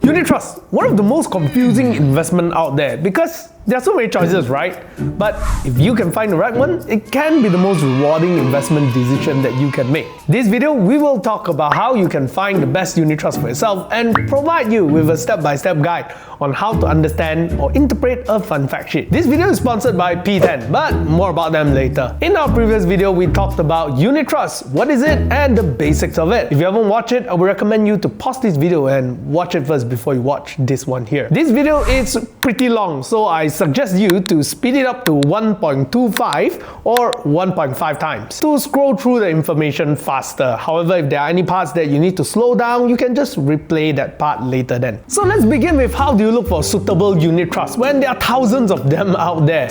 Unit trust, one of the most confusing investment out there because there are so many choices, right? But if you can find the right one, it can be the most rewarding investment decision that you can make. This video, we will talk about how you can find the best unit trust for yourself and provide you with a step-by-step guide on how to understand or interpret a fund fact sheet. This video is sponsored by P10, but more about them later. In our previous video, we talked about unit trust, what is it, and the basics of it. If you haven't watched it, I would recommend you to pause this video and watch it first before you watch this one here. This video is pretty long, so I suggest you to speed it up to 1.25 or 1.5 times to scroll through the information faster. However, if there are any parts that you need to slow down, you can just replay that part later then. So let's begin with how do you look for suitable unit trust when there are thousands of them out there.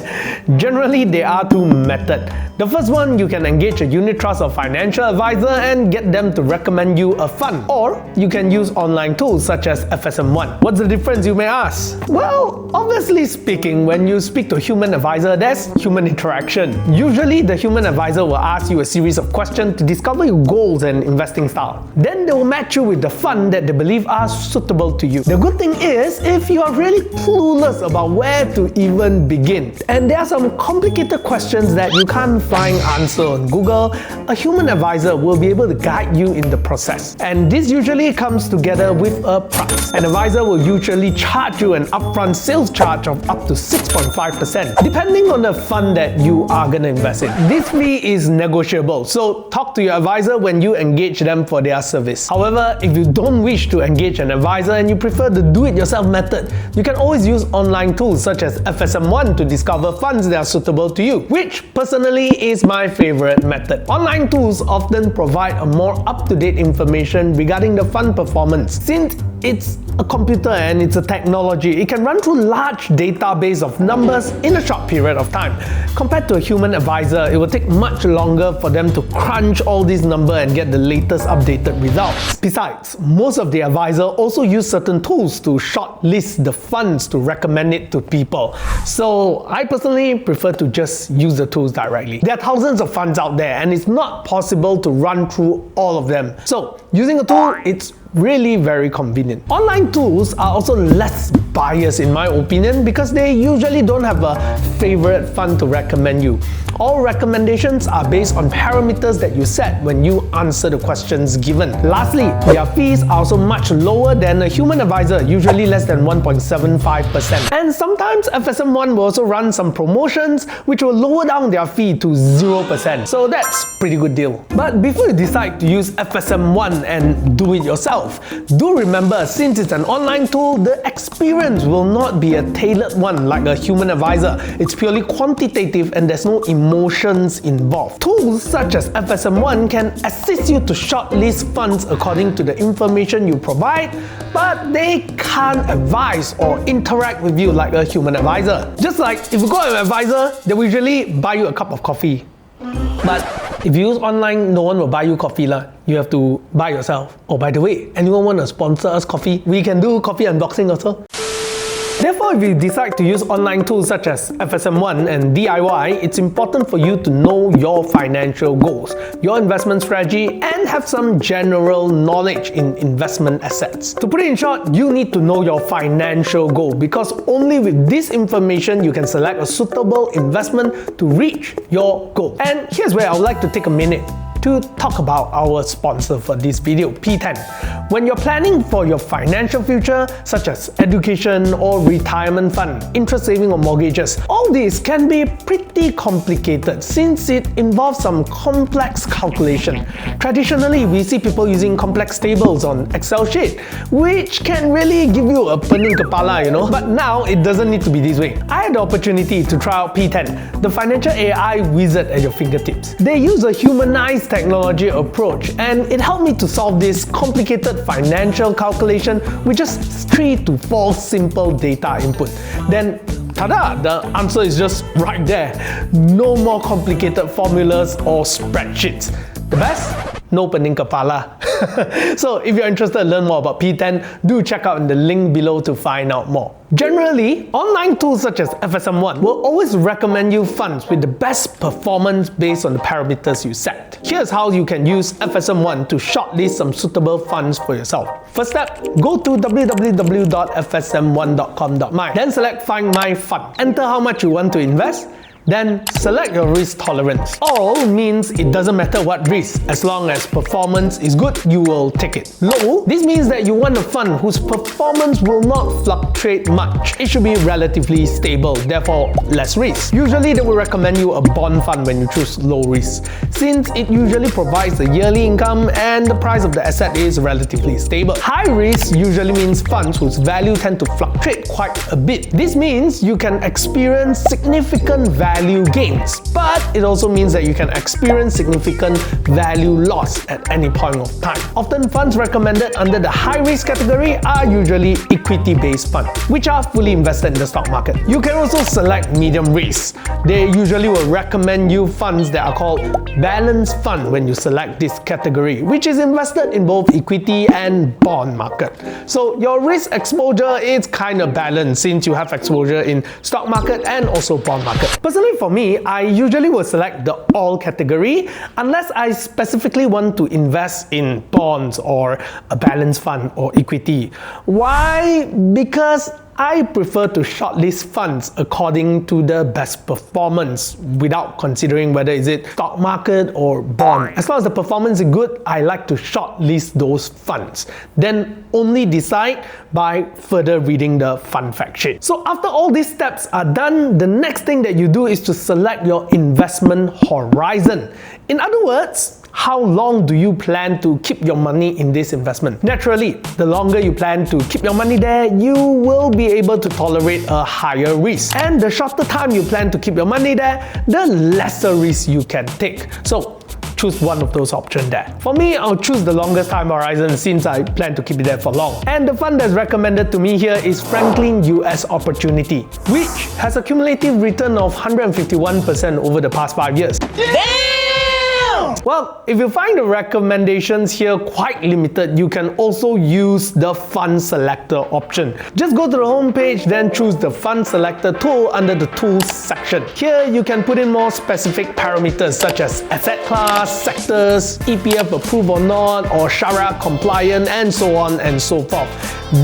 Generally, there are two methods. The first one, you can engage a unit trust or financial advisor and get them to recommend you a fund. Or you can use online tools such as FSM1. What's the difference, you may ask? Well, obviously speaking, when you speak to a human advisor, there's human interaction. Usually, the human advisor will ask you a series of questions to discover your goals and investing style. Then they will match you with the fund that they believe are suitable to you. The good thing is, if you are really clueless about where to even begin, and there are some complicated questions that you can't find answer on Google, a human advisor will be able to guide you in the process. And this usually comes together with a price. An advisor will usually charge you an upfront sales charge of up to 6.5%, depending on the fund that you are going to invest in. This fee is negotiable, so talk to your advisor when you engage them for their service. However, if you don't wish to engage an advisor and you prefer the do-it-yourself method, you can always use online tools such as FSM1 to discover funds that are suitable to you, which personally is my favorite method. Online tools often provide a more up-to-date information regarding the fund performance. Since it's a computer and it's a technology, it can run through large database of numbers in a short period of time. Compared to a human advisor, it will take much longer for them to crunch all these numbers and get the latest updated results. Besides, most of the advisors also use certain tools to shortlist the funds to recommend it to people. So I personally prefer to just use the tools directly. There are thousands of funds out there and it's not possible to run through all of them. So using a tool, it's really very convenient. Online tools are also less biased in my opinion because they usually don't have a favorite fund to recommend you. All recommendations are based on parameters that you set when you answer the questions given. Lastly, their fees are also much lower than a human advisor, usually less than 1.75%. And sometimes FSM1 will also run some promotions which will lower down their fee to 0%. So that's a pretty good deal. But before you decide to use FSM1 and do it yourself, do remember, since it's an online tool, the experience will not be a tailored one like a human advisor. It's purely quantitative and there's no emotions involved. Tools such as FSM1 can assist you to shortlist funds according to the information you provide, but they can't advise or interact with you like a human advisor. Just like if you go to an advisor, they will usually buy you a cup of coffee. But if you use online, no one will buy you coffee lah. You have to buy yourself. Oh, by the way, anyone want to sponsor us coffee? We can do coffee unboxing also. Therefore, if you decide to use online tools such as FSM1 and DIY, it's important for you to know your financial goals, your investment strategy, and have some general knowledge in investment assets. To put it in short, you need to know your financial goal because only with this information you can select a suitable investment to reach your goal. And here's where I would like to take a minute to talk about our sponsor for this video, P10. When you're planning for your financial future, such as education or retirement fund, interest saving or mortgages, all these can be pretty complicated since it involves some complex calculation. Traditionally, we see people using complex tables on Excel sheet, which can really give you a pening kepala, you know. But now it doesn't need to be this way. I had the opportunity to try out P10, the financial AI wizard at your fingertips. They use a humanized technology approach and it helped me to solve this complicated financial calculation with just 3 to 4 simple data input. Then tada! The answer is just right there. No more complicated formulas or spreadsheets. The best? no pening kepala. So if you're interested to learn more about P10, do check out in the link below to find out more. Generally, online tools such as FSM1 will always recommend you funds with the best performance based on the parameters you set. Here's how you can use FSM1 to shortlist some suitable funds for yourself. First step, go to www.fsm1.com.my. Then select Find My Fund. Enter how much you want to invest. Then select your risk tolerance. All means it doesn't matter what risk, as long as performance is good, you will take it. Low, this means that you want a fund whose performance will not fluctuate much. It should be relatively stable, therefore less risk. Usually they will recommend you a bond fund when you choose low risk, since it usually provides a yearly income and the price of the asset is relatively stable. High risk usually means funds whose value tend to fluctuate quite a bit. This means you can experience significant value gains, but it also means that you can experience significant value loss at any point of time. Often funds recommended under the high risk category are usually equity-based funds, which are fully invested in the stock market. You can also select medium risk. They usually will recommend you funds that are called balanced fund when you select this category, which is invested in both equity and bond market. So your risk exposure is kind of balanced since you have exposure in stock market and also bond market. Personally, for me, I usually will select the all category unless I specifically want to invest in bonds or a balanced fund or equity. Why? Because I prefer to shortlist funds according to the best performance without considering whether is it stock market or bond. As long as the performance is good, I like to shortlist those funds. Then only decide by further reading the fund fact sheet. So after all these steps are done, the next thing that you do is to select your investment horizon. In other words, how long do you plan to keep your money in this investment? Naturally, the longer you plan to keep your money there, you will be able to tolerate a higher risk. And the shorter time you plan to keep your money there, the lesser risk you can take. So choose one of those options there. For me, I'll choose the longest time horizon since I plan to keep it there for long. And the fund that's recommended to me here is Franklin US Opportunity, which has a cumulative return of 151% over the past 5 years. Well, if you find the recommendations here quite limited, you can also use the Fund Selector option. Just go to the home page, then choose the Fund Selector tool under the Tools section. Here, you can put in more specific parameters such as asset class, sectors, EPF approved or not, or Sharia compliant, and so on and so forth.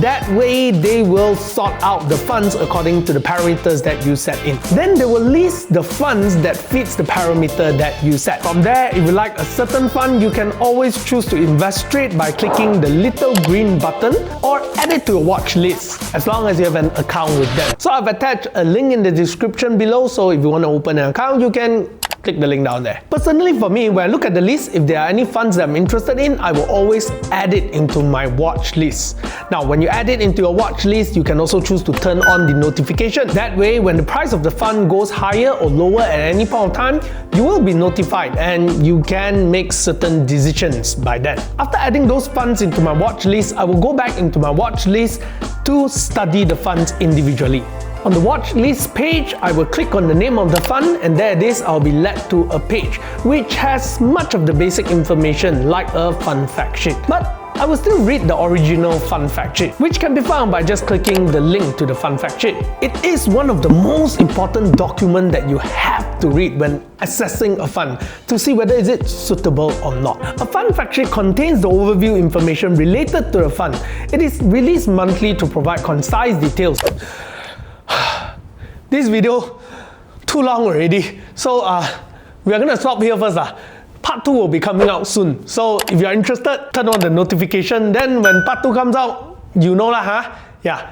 That way, they will sort out the funds according to the parameters that you set in. Then they will list the funds that fits the parameter that you set. From there, if you like a certain fund, you can always choose to invest straight by clicking the little green button or add it to your watch list, as long as you have an account with them. So I've attached a link in the description below, so if you want to open an account, you can click the link down there. Personally, for me, when I look at the list, if there are any funds that I'm interested in, I will always add it into my watch list. Now, when you add it into your watch list, you can also choose to turn on the notification. That way, when the price of the fund goes higher or lower at any point of time, you will be notified and you can make certain decisions by then. After adding those funds into my watch list, I will go back into my watch list to study the funds individually. On the watch list page, I will click on the name of the fund, and there it is, I'll be led to a page which has much of the basic information like a fund fact sheet. But I will still read the original fund fact sheet, which can be found by just clicking the link to the fund fact sheet. It is one of the most important documents that you have to read when assessing a fund to see whether is it suitable or not. A fund fact sheet contains the overview information related to the fund. It is released monthly to provide concise details. This video too long already, so we are gonna stop here first. Part 2 will be coming out soon, so if you are interested, turn on the notification, then when part 2 comes out, you know lah, huh? Yeah.